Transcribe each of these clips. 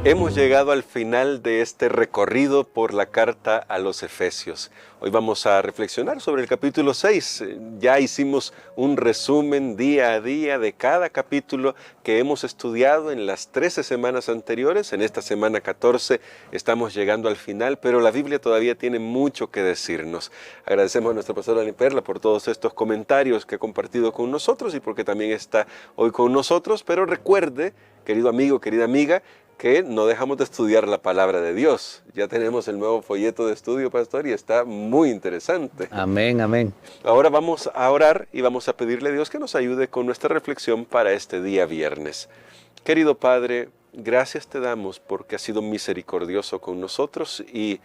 Hemos llegado al final de este recorrido por la carta a los Efesios. Hoy vamos a reflexionar sobre el capítulo 6. Ya hicimos un resumen día a día de cada capítulo que hemos estudiado en las 13 semanas anteriores. En esta semana 14 estamos llegando al final, pero la Biblia todavía tiene mucho que decirnos. Agradecemos a nuestra pastora Ani Perla por todos estos comentarios que ha compartido con nosotros y porque también está hoy con nosotros. Pero recuerde, querido amigo, querida amiga, que no dejamos de estudiar la palabra de Dios. Ya tenemos el nuevo folleto de estudio, pastor, y está muy interesante. Amén, amén. Ahora vamos a orar y vamos a pedirle a Dios que nos ayude con nuestra reflexión para este día viernes. Querido Padre, gracias te damos porque has sido misericordioso con nosotros y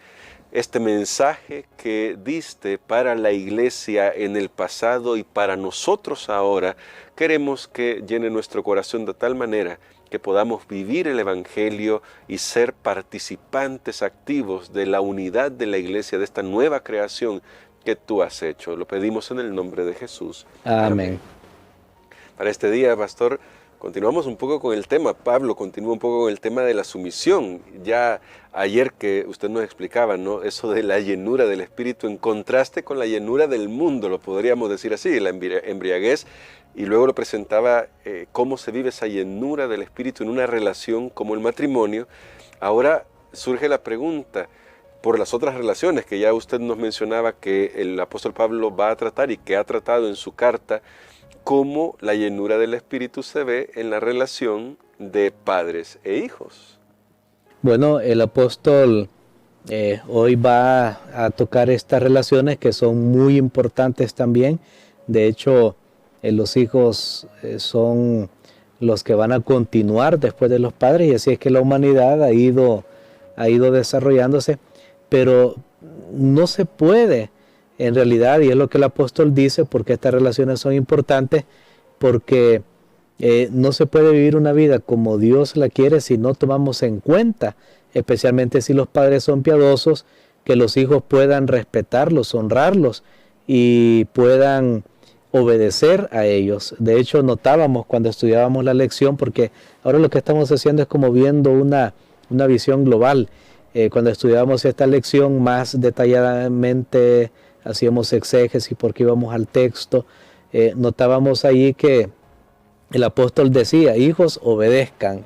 este mensaje que diste para la iglesia en el pasado y para nosotros ahora, queremos que llene nuestro corazón de tal manera que podamos vivir el Evangelio y ser participantes activos de la unidad de la iglesia, de esta nueva creación que tú has hecho. Lo pedimos en el nombre de Jesús. Amén. Para este día, pastor, continuamos un poco con el tema. Pablo continúa un poco con el tema de la sumisión. Ya ayer que usted nos explicaba, ¿no?, eso de la llenura del Espíritu en contraste con la llenura del mundo, lo podríamos decir así, la embriaguez. Y luego lo presentaba cómo se vive esa llenura del Espíritu en una relación como el matrimonio. Ahora surge la pregunta, por las otras relaciones que ya usted nos mencionaba que el apóstol Pablo va a tratar y que ha tratado en su carta, cómo la llenura del Espíritu se ve en la relación de padres e hijos. Bueno, el apóstol hoy va a tocar estas relaciones que son muy importantes también. De hecho, los hijos son los que van a continuar después de los padres, y así es que la humanidad ha ido desarrollándose, pero no se puede en realidad, y es lo que el apóstol dice, porque estas relaciones son importantes, porque no se puede vivir una vida como Dios la quiere si no tomamos en cuenta, especialmente si los padres son piadosos, que los hijos puedan respetarlos, honrarlos y puedan obedecer a ellos. De hecho, notábamos cuando estudiábamos la lección, porque ahora lo que estamos haciendo es como viendo una visión global. Cuando estudiábamos esta lección más detalladamente, hacíamos exégesis porque íbamos al texto, notábamos ahí que el apóstol decía, hijos, obedezcan,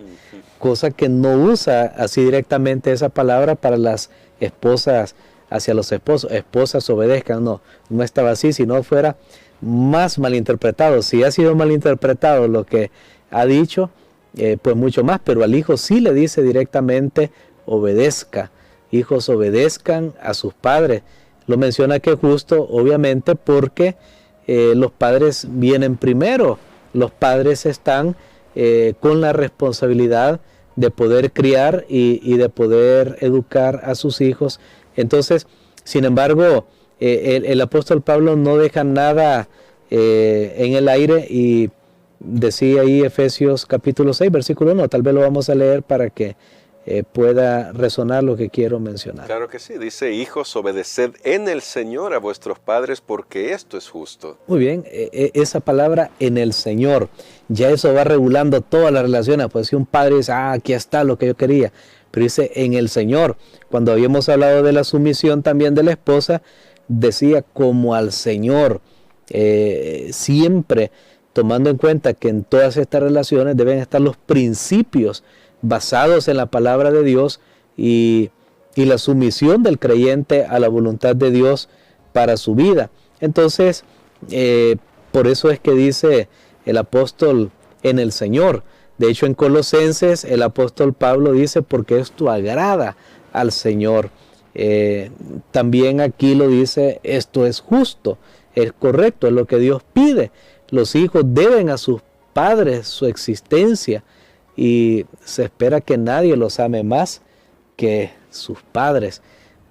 cosa que no usa así directamente esa palabra para las esposas, hacia los esposos, esposas obedezcan, no estaba así, sino fuera más malinterpretado. Si ha sido malinterpretado lo que ha dicho, pues mucho más, pero al hijo sí le dice directamente obedezca, hijos obedezcan a sus padres. Lo menciona que justo, obviamente, porque los padres vienen primero, los padres están con la responsabilidad de poder criar y de poder educar a sus hijos. Entonces, sin embargo, el apóstol Pablo no deja nada en el aire y decía ahí Efesios capítulo 6, versículo 1, tal vez lo vamos a leer para que pueda resonar lo que quiero mencionar. Claro que sí, dice, hijos, obedeced en el Señor a vuestros padres porque esto es justo. Muy bien, esa palabra en el Señor, ya eso va regulando todas las relaciones. Pues si un padre dice, aquí está lo que yo quería, pero dice en el Señor. Cuando habíamos hablado de la sumisión también de la esposa, decía como al Señor, siempre tomando en cuenta que en todas estas relaciones deben estar los principios basados en la palabra de Dios y la sumisión del creyente a la voluntad de Dios para su vida. Entonces, por eso es que dice el apóstol en el Señor. De hecho, en Colosenses el apóstol Pablo dice, porque esto agrada al Señor. También aquí lo dice, esto es justo, es correcto, es lo que Dios pide. Los hijos deben a sus padres su existencia y se espera que nadie los ame más que sus padres.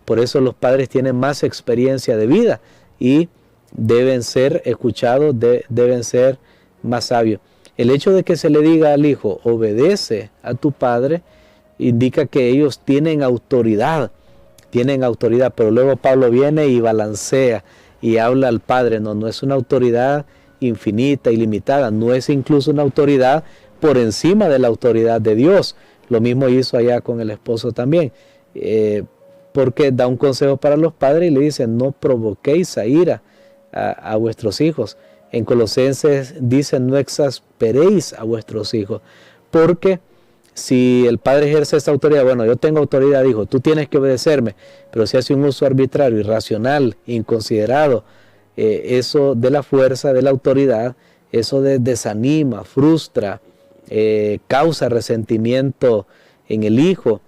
Por eso los padres tienen más experiencia de vida y deben ser escuchados, deben ser más sabios. El hecho de que se le diga al hijo, obedece a tu padre, indica que ellos tienen autoridad, pero luego Pablo viene y balancea y habla al padre, no es una autoridad infinita, ilimitada, no es incluso una autoridad por encima de la autoridad de Dios. Lo mismo hizo allá con el esposo también, porque da un consejo para los padres y le dice, no provoquéis a ira a vuestros hijos. En Colosenses dice, no exasperéis a vuestros hijos, porque si el padre ejerce esa autoridad, bueno, yo tengo autoridad, dijo, tú tienes que obedecerme, pero si hace un uso arbitrario, irracional, inconsiderado, eso de la fuerza, de la autoridad, eso desanima, frustra, causa resentimiento en el hijo.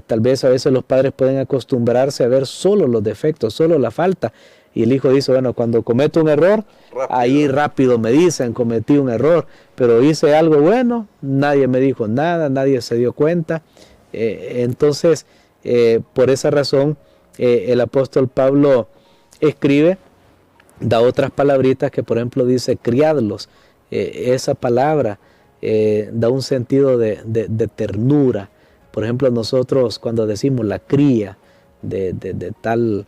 Tal vez a veces los padres pueden acostumbrarse a ver solo los defectos, solo la falta, y el hijo dice, bueno, cuando cometo un error, ahí rápido me dicen, cometí un error, pero hice algo bueno, nadie me dijo nada, nadie se dio cuenta. Entonces, por esa razón, el apóstol Pablo escribe, da otras palabritas que, por ejemplo, dice, criadlos. Esa palabra da un sentido de ternura. Por ejemplo, nosotros cuando decimos la cría de tal...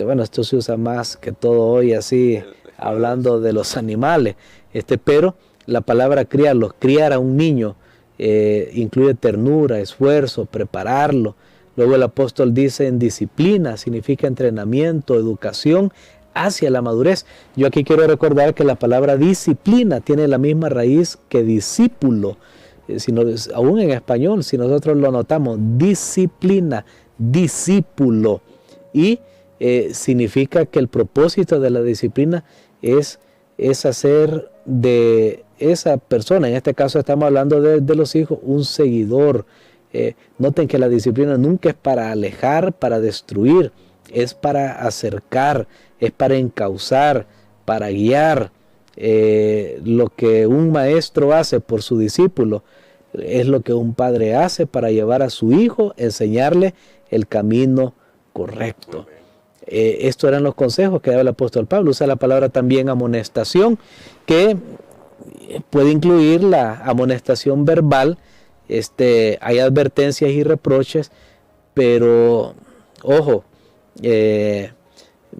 bueno, esto se usa más que todo hoy así, hablando de los animales, pero la palabra criarlos, criar a un niño, incluye ternura, esfuerzo, prepararlo. Luego el apóstol dice en disciplina, significa entrenamiento, educación hacia la madurez. Yo aquí quiero recordar que la palabra disciplina tiene la misma raíz que discípulo, aún en español, si nosotros lo notamos, disciplina, discípulo, y significa que el propósito de la disciplina es hacer de esa persona, en este caso estamos hablando de los hijos, un seguidor. Noten que la disciplina nunca es para alejar, para destruir, es para acercar, es para encauzar, para guiar. Lo que un maestro hace por su discípulo es lo que un padre hace para llevar a su hijo, enseñarle el camino correcto. Estos eran los consejos que daba el apóstol Pablo. Usa la palabra también amonestación, que puede incluir la amonestación verbal. Hay advertencias y reproches, pero ojo,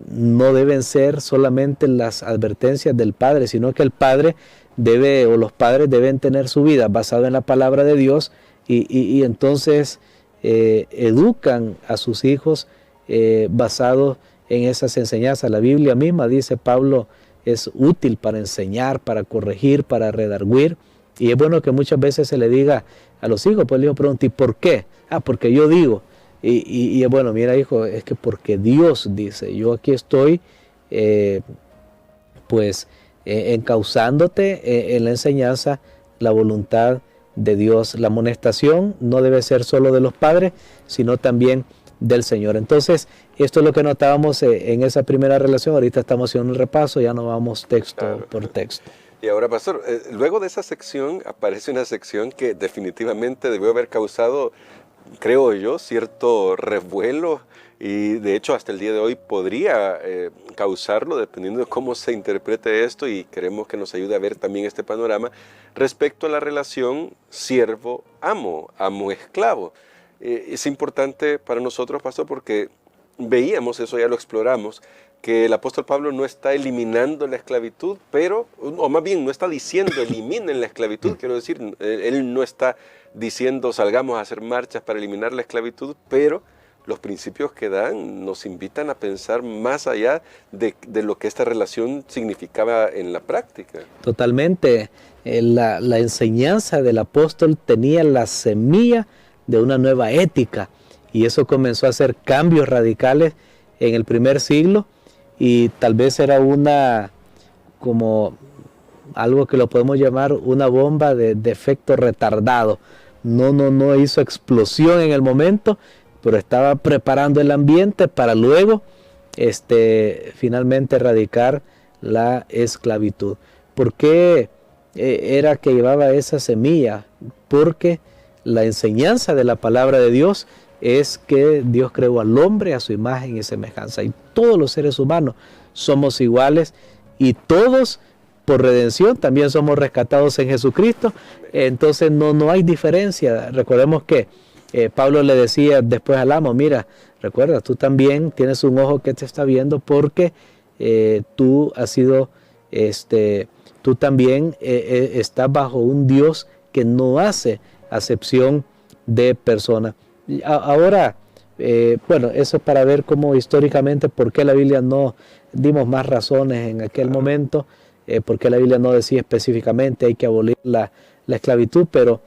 no deben ser solamente las advertencias del padre, sino que el padre los padres deben tener su vida basada en la palabra de Dios, y entonces educan a sus hijos basado en esas enseñanzas. La Biblia misma, dice Pablo, es útil para enseñar, para corregir, para redarguir, y es bueno que muchas veces se le diga a los hijos, pues el hijo pregunta, ¿y por qué? Porque yo digo, y es bueno, mira hijo, es que porque Dios dice, yo aquí estoy encauzándote en la enseñanza, la voluntad de Dios. La amonestación no debe ser solo de los padres, sino también del Señor. Entonces, esto es lo que notábamos en esa primera relación. Ahorita estamos haciendo un repaso, ya no vamos texto por texto. Y ahora, pastor, luego de esa sección aparece una sección que definitivamente debió haber causado, creo yo, cierto revuelo, y de hecho hasta el día de hoy podría causarlo, dependiendo de cómo se interprete esto, y queremos que nos ayude a ver también este panorama respecto a la relación siervo-amo, amo-esclavo. Es importante para nosotros, pastor, porque veíamos, eso ya lo exploramos, que el apóstol Pablo no está eliminando la esclavitud, o más bien no está diciendo eliminen la esclavitud, quiero decir, él no está diciendo salgamos a hacer marchas para eliminar la esclavitud, pero los principios que dan nos invitan a pensar más allá de lo que esta relación significaba en la práctica. Totalmente. La enseñanza del apóstol tenía la semilla de una nueva ética, y eso comenzó a hacer cambios radicales en el primer siglo, y tal vez era como algo que lo podemos llamar una bomba de efecto retardado. No hizo explosión en el momento, pero estaba preparando el ambiente para luego finalmente erradicar la esclavitud. ¿Por qué era que llevaba esa semilla? Porque la enseñanza de la palabra de Dios es que Dios creó al hombre a su imagen y semejanza, y todos los seres humanos somos iguales, y todos por redención también somos rescatados en Jesucristo. Entonces no hay diferencia. Recordemos que Pablo le decía después al amo, mira, recuerda, tú también tienes un ojo que te está viendo, porque tú has sido, tú también estás bajo un Dios que no hace acepción de persona. Ahora, bueno, eso es para ver cómo históricamente, por qué la Biblia no dimos más razones en aquel momento, por qué la Biblia no decía específicamente hay que abolir la esclavitud, pero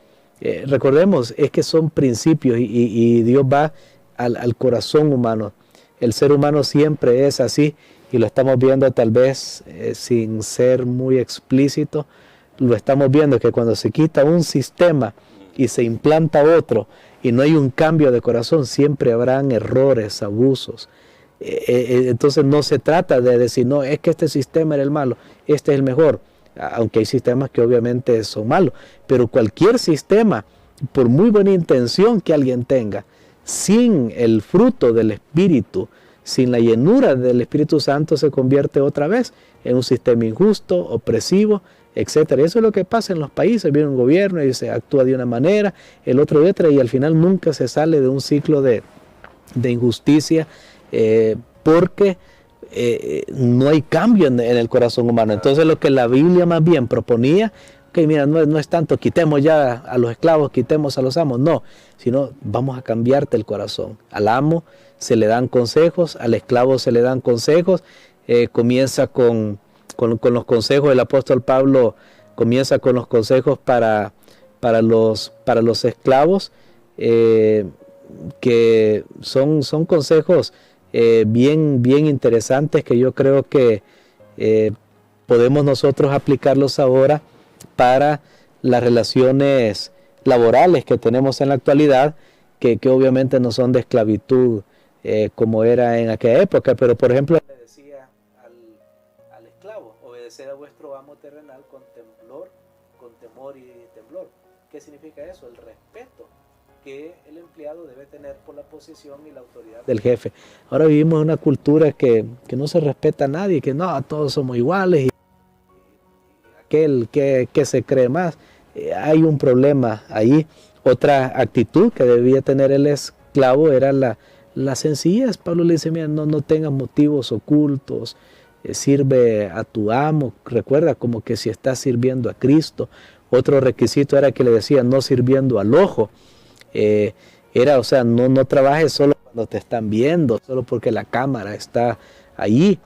recordemos, es que son principios y Dios va al corazón humano. El ser humano siempre es así y lo estamos viendo tal vez sin ser muy explícito, lo estamos viendo que cuando se quita un sistema y se implanta otro y no hay un cambio de corazón, siempre habrán errores, abusos. Entonces no se trata de decir, no, es que este sistema era el malo, este es el mejor, aunque hay sistemas que obviamente son malos, pero cualquier sistema, por muy buena intención que alguien tenga, sin el fruto del Espíritu, sin la llenura del Espíritu Santo, se convierte otra vez en un sistema injusto, opresivo, etcétera. Eso es lo que pasa en los países. Viene un gobierno y se actúa de una manera, el otro de otra, y al final nunca se sale de un ciclo de injusticia, porque no hay cambio en el corazón humano. Entonces lo que la Biblia más bien proponía, que mira, no es tanto quitemos ya a los esclavos, quitemos a los amos, no, sino vamos a cambiarte el corazón. Al amo se le dan consejos, al esclavo se le dan consejos, comienza con los consejos. El apóstol Pablo comienza con los consejos para los esclavos, que son consejos bien interesantes, que yo creo que podemos nosotros aplicarlos ahora para las relaciones laborales que tenemos en la actualidad, que obviamente no son de esclavitud como era en aquella época, pero por ejemplo le decía al esclavo, obedecer a vuestro amo terrenal con temblor, con temor y temblor. ¿Qué significa eso? El respeto que el empleado debe tener por la posición y la autoridad del jefe. Ahora vivimos en una cultura que no se respeta a nadie, que no, todos somos iguales, y aquel que se cree más. Hay un problema ahí. Otra actitud que debía tener el esclavo era la sencillez. Pablo le dice, mira, no tengas motivos ocultos, sirve a tu amo, recuerda como que si estás sirviendo a Cristo. Otro requisito era que le decía, no sirviendo al ojo. O sea, no trabajes solo cuando te están viendo, solo porque la cámara está allí.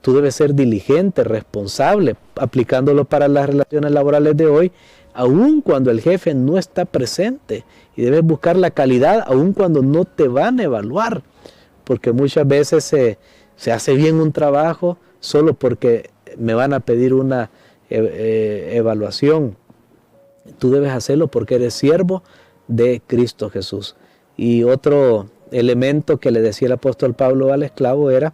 Tú debes ser diligente, responsable, aplicándolo para las relaciones laborales de hoy, aun cuando el jefe no está presente, y debes buscar la calidad aun cuando no te van a evaluar, porque muchas veces se hace bien un trabajo solo porque me van a pedir una evaluación. Tú debes hacerlo porque eres siervo de Cristo Jesús. Y otro elemento que le decía el apóstol Pablo al esclavo era,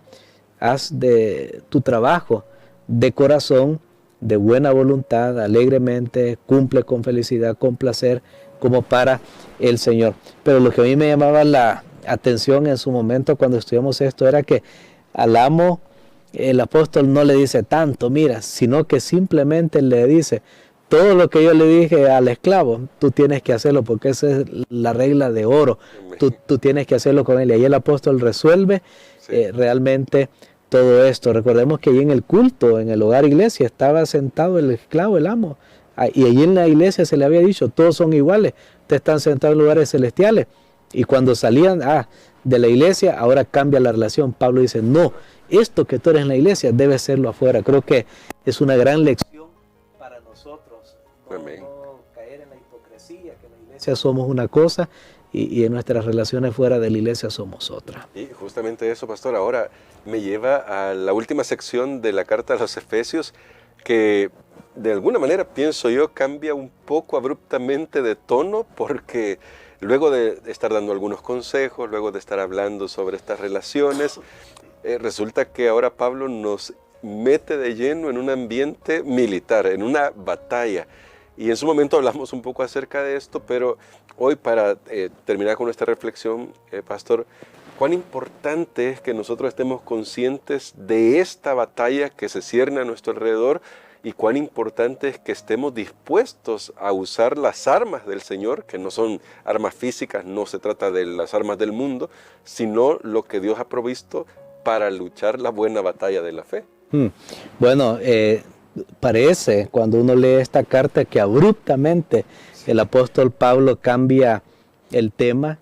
haz de tu trabajo de corazón, de buena voluntad, alegremente, cumple con felicidad, con placer, como para el Señor. Pero lo que a mí me llamaba la atención en su momento cuando estudiamos esto era que al amo el apóstol no le dice tanto, mira, sino que simplemente le dice, todo lo que yo le dije al esclavo, tú tienes que hacerlo, porque esa es la regla de oro. Tú tienes que hacerlo con él. Y ahí el apóstol resuelve realmente todo esto. Recordemos que allí en el culto, en el hogar iglesia, estaba sentado el esclavo, el amo. Y allí en la iglesia se le había dicho, todos son iguales, ustedes están sentados en lugares celestiales. Y cuando salían de la iglesia, ahora cambia la relación. Pablo dice, no, esto que tú eres en la iglesia debe serlo afuera. Creo que es una gran lección para nosotros. No caer en la hipocresía, que en la iglesia somos una cosa y en nuestras relaciones fuera de la iglesia somos otra. Y justamente eso, pastor, ahora me lleva a la última sección de la carta a los Efesios, que de alguna manera, pienso yo, cambia un poco abruptamente de tono, porque luego de estar dando algunos consejos, luego de estar hablando sobre estas relaciones, resulta que ahora Pablo nos mete de lleno en un ambiente militar, en una batalla. Y en su momento hablamos un poco acerca de esto, pero hoy para terminar con nuestra reflexión, pastor, cuán importante es que nosotros estemos conscientes de esta batalla que se cierne a nuestro alrededor, y cuán importante es que estemos dispuestos a usar las armas del Señor, que no son armas físicas, no se trata de las armas del mundo, sino lo que Dios ha provisto para luchar la buena batalla de la fe. Bueno, parece cuando uno lee esta carta que abruptamente el apóstol Pablo cambia el tema,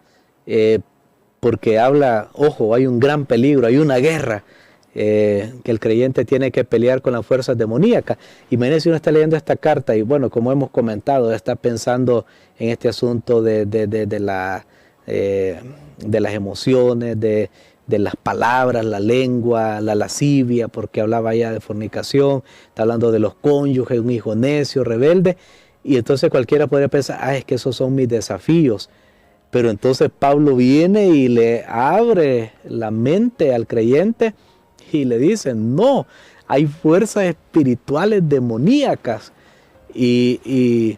porque habla, ojo, hay un gran peligro, hay una guerra que el creyente tiene que pelear con las fuerzas demoníacas. Imagínense, uno está leyendo esta carta y bueno, como hemos comentado, está pensando en este asunto de las emociones, de las palabras, la lengua, la lascivia, porque hablaba ya de fornicación, está hablando de los cónyuges, un hijo necio, rebelde, y entonces cualquiera podría pensar, es que esos son mis desafíos. Pero entonces Pablo viene y le abre la mente al creyente y le dice, no, hay fuerzas espirituales demoníacas, y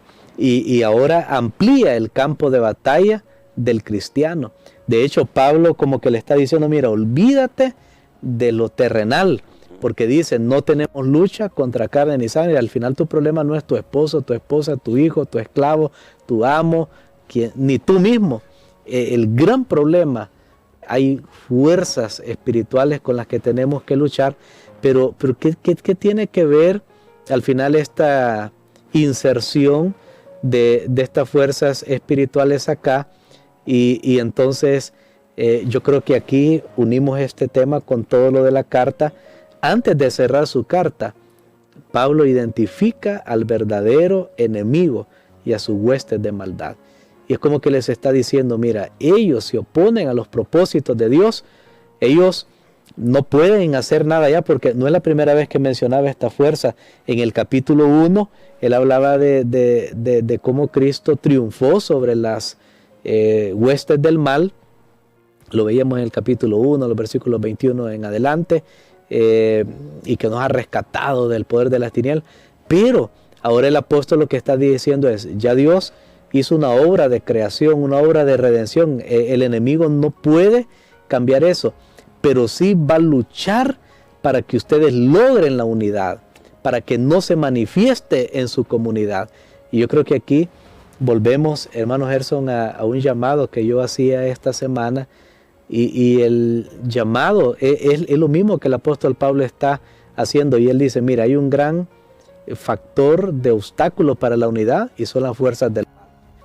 ahora amplía el campo de batalla del cristiano. De hecho, Pablo como que le está diciendo, mira, olvídate de lo terrenal, porque dice, no tenemos lucha contra carne ni sangre. Al final tu problema no es tu esposo, tu esposa, tu hijo, tu esclavo, tu amo, ni tú mismo. El gran problema, hay fuerzas espirituales con las que tenemos que luchar, pero ¿qué tiene que ver al final esta inserción de estas fuerzas espirituales acá? Y entonces yo creo que aquí unimos este tema con todo lo de la carta. Antes de cerrar su carta, Pablo identifica al verdadero enemigo y a sus huestes de maldad. Y es como que les está diciendo, mira, ellos se oponen a los propósitos de Dios, ellos no pueden hacer nada ya, porque no es la primera vez que mencionaba esta fuerza. En el capítulo 1, él hablaba de cómo Cristo triunfó sobre las huestes del mal. Lo veíamos en el capítulo 1, los versículos 21 en adelante, y que nos ha rescatado del poder de las tinieblas. Pero ahora el apóstol lo que está diciendo es, ya Dios hizo una obra de creación, una obra de redención. El enemigo no puede cambiar eso, pero sí va a luchar para que ustedes logren la unidad, para que no se manifieste en su comunidad. Y yo creo que aquí volvemos, hermano Gerson, a un llamado que yo hacía esta semana, y el llamado es lo mismo que el apóstol Pablo está haciendo, y él dice, mira, hay un gran factor de obstáculo para la unidad, y son las fuerzas del mal.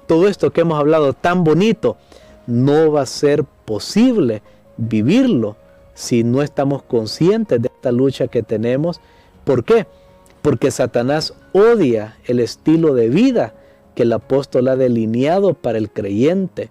Todo esto que hemos hablado tan bonito, no va a ser posible vivirlo si no estamos conscientes de esta lucha que tenemos. ¿Por qué? Porque Satanás odia el estilo de vida que el apóstol ha delineado para el creyente,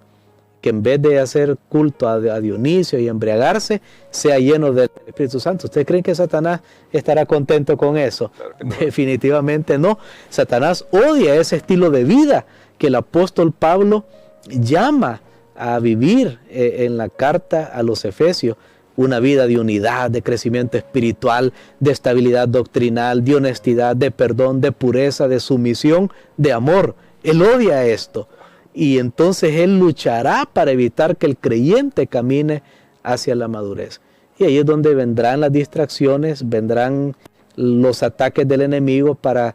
que en vez de hacer culto a Dionisio y embriagarse, sea lleno del Espíritu Santo. ¿Ustedes creen que Satanás estará contento con eso? Claro que no. Definitivamente no. Satanás odia ese estilo de vida que el apóstol Pablo llama a vivir en la carta a los Efesios. Una vida de unidad, de crecimiento espiritual, de estabilidad doctrinal, de honestidad, de perdón, de pureza, de sumisión, de amor. Él odia esto. Y entonces él luchará para evitar que el creyente camine hacia la madurez. Y ahí es donde vendrán las distracciones, vendrán los ataques del enemigo para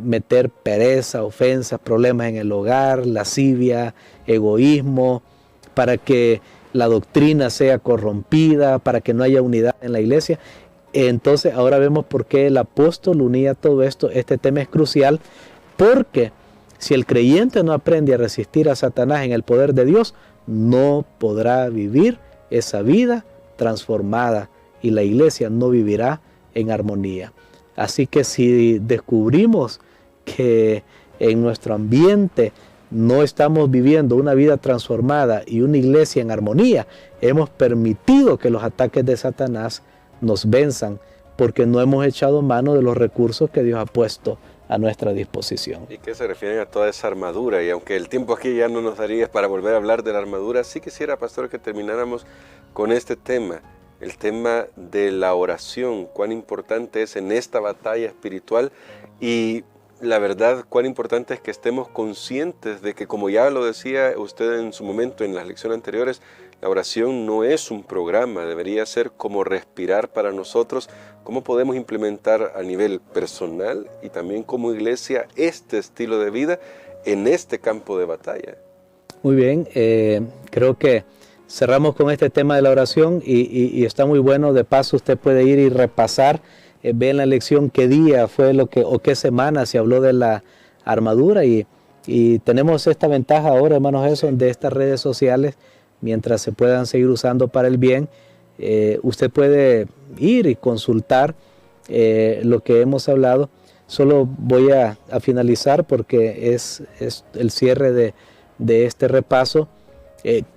meter pereza, ofensas, problemas en el hogar, lascivia, egoísmo, para que la doctrina sea corrompida, para que no haya unidad en la iglesia. Entonces ahora vemos por qué el apóstol unía todo esto. Este tema es crucial, porque si el creyente no aprende a resistir a Satanás en el poder de Dios, no podrá vivir esa vida transformada, y la iglesia no vivirá en armonía. Así que si descubrimos que en nuestro ambiente no estamos viviendo una vida transformada y una iglesia en armonía, hemos permitido que los ataques de Satanás nos venzan, porque no hemos echado mano de los recursos que Dios ha puesto a nuestra disposición. Y que se refieren a toda esa armadura, y aunque el tiempo aquí ya no nos daría para volver a hablar de la armadura, sí quisiera, pastor, que termináramos con este tema, el tema de la oración, cuán importante es en esta batalla espiritual, y la verdad, cuán importante es que estemos conscientes de que, como ya lo decía usted en su momento en las lecciones anteriores, la oración no es un programa, debería ser como respirar para nosotros. ¿Cómo podemos implementar a nivel personal y también como iglesia este estilo de vida en este campo de batalla? Muy bien, creo que cerramos con este tema de la oración, y está muy bueno. De paso, usted puede ir y repasar, ve en la lección qué día fue o qué semana se habló de la armadura, y Y tenemos esta ventaja ahora, hermanos Gerson, de estas redes sociales, mientras se puedan seguir usando para el bien. Usted puede ir y consultar lo que hemos hablado. Solo voy a finalizar porque es el cierre de este repaso.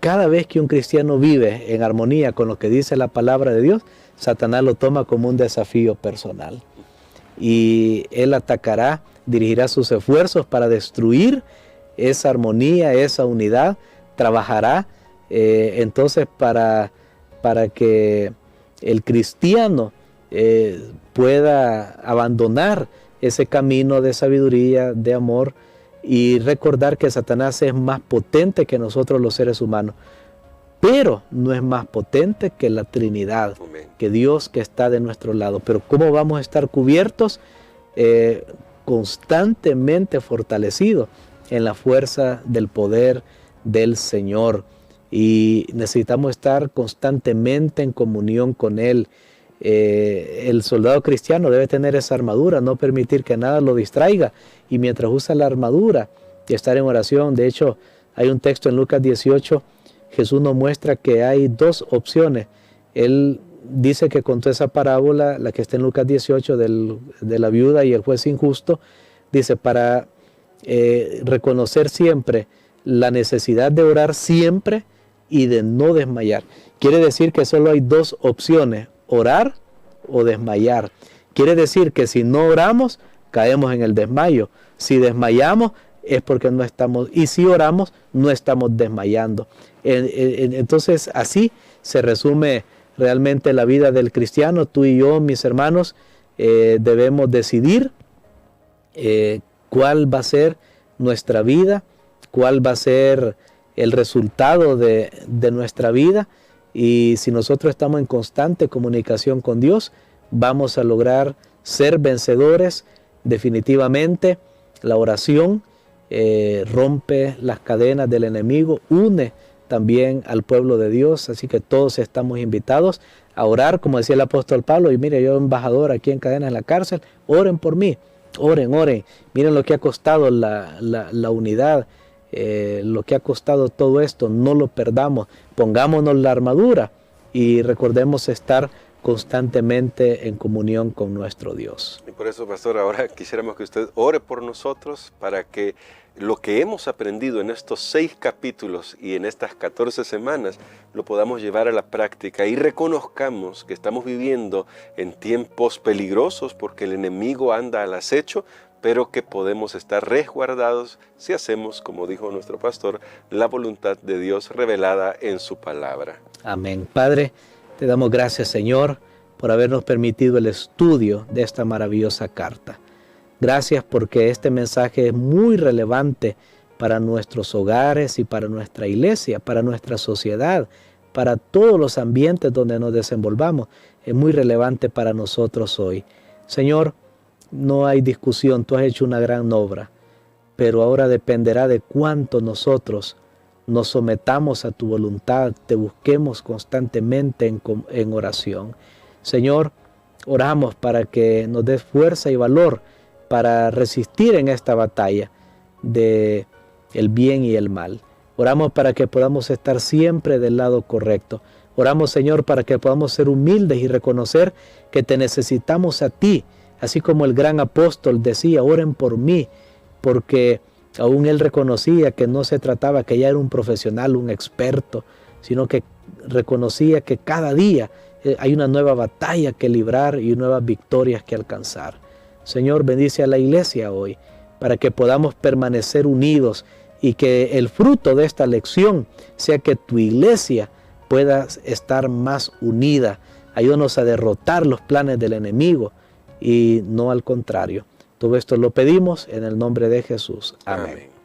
Cada vez que un cristiano vive en armonía con lo que dice la palabra de Dios, Satanás lo toma como un desafío personal. Y él atacará, dirigirá sus esfuerzos para destruir esa armonía, esa unidad. Trabajará entonces para que el cristiano pueda abandonar ese camino de sabiduría, de amor, y recordar que Satanás es más potente que nosotros los seres humanos, pero no es más potente que la Trinidad, que Dios que está de nuestro lado. Pero ¿cómo vamos a estar cubiertos? Constantemente fortalecidos en la fuerza del poder del Señor. Y necesitamos estar constantemente en comunión con Él. El soldado cristiano debe tener esa armadura, no permitir que nada lo distraiga, y mientras usa la armadura y estar en oración. De hecho, hay un texto en Lucas 18, Jesús nos muestra que hay dos opciones. Él dice que contó esa parábola, la que está en Lucas 18, de la viuda y el juez injusto. Dice, para reconocer siempre la necesidad de orar siempre y de no desmayar. Quiere decir que solo hay dos opciones: orar o desmayar. Quiere decir que si no oramos, caemos en el desmayo. Si desmayamos, es porque no estamos, y si oramos, no estamos desmayando. Entonces, así se resume realmente la vida del cristiano. Tú y yo, mis hermanos, debemos decidir cuál va a ser nuestra vida, cuál va a ser el resultado de nuestra vida. Y si nosotros estamos en constante comunicación con Dios, vamos a lograr ser vencedores. Definitivamente, la oración rompe las cadenas del enemigo, une también al pueblo de Dios. Así que todos estamos invitados a orar, como decía el apóstol Pablo. Y mire, yo embajador aquí en cadenas en la cárcel, oren por mí, oren. Miren lo que ha costado la unidad. Lo que ha costado todo esto, no lo perdamos, pongámonos la armadura y recordemos estar constantemente en comunión con nuestro Dios. Y por eso, pastor, ahora quisiéramos que usted ore por nosotros para que lo que hemos aprendido en estos 6 capítulos y en estas 14 semanas lo podamos llevar a la práctica y reconozcamos que estamos viviendo en tiempos peligrosos porque el enemigo anda al acecho, pero que podemos estar resguardados si hacemos, como dijo nuestro pastor, la voluntad de Dios revelada en su palabra. Amén. Padre, te damos gracias, Señor, por habernos permitido el estudio de esta maravillosa carta. Gracias porque este mensaje es muy relevante para nuestros hogares y para nuestra iglesia, para nuestra sociedad, para todos los ambientes donde nos desenvolvamos. Es muy relevante para nosotros hoy. Señor, no hay discusión, tú has hecho una gran obra, pero ahora dependerá de cuánto nosotros nos sometamos a tu voluntad, te busquemos constantemente en oración. Señor, oramos para que nos des fuerza y valor para resistir en esta batalla de el bien y el mal. Oramos para que podamos estar siempre del lado correcto. Oramos, Señor, para que podamos ser humildes y reconocer que te necesitamos a ti. Así como el gran apóstol decía, oren por mí, porque aún él reconocía que no se trataba que ya era un profesional, un experto, sino que reconocía que cada día hay una nueva batalla que librar y nuevas victorias que alcanzar. Señor, bendice a la iglesia hoy, para que podamos permanecer unidos y que el fruto de esta lección sea que tu iglesia pueda estar más unida. Ayúdanos a derrotar los planes del enemigo, y no al contrario. Todo esto lo pedimos en el nombre de Jesús. Amén.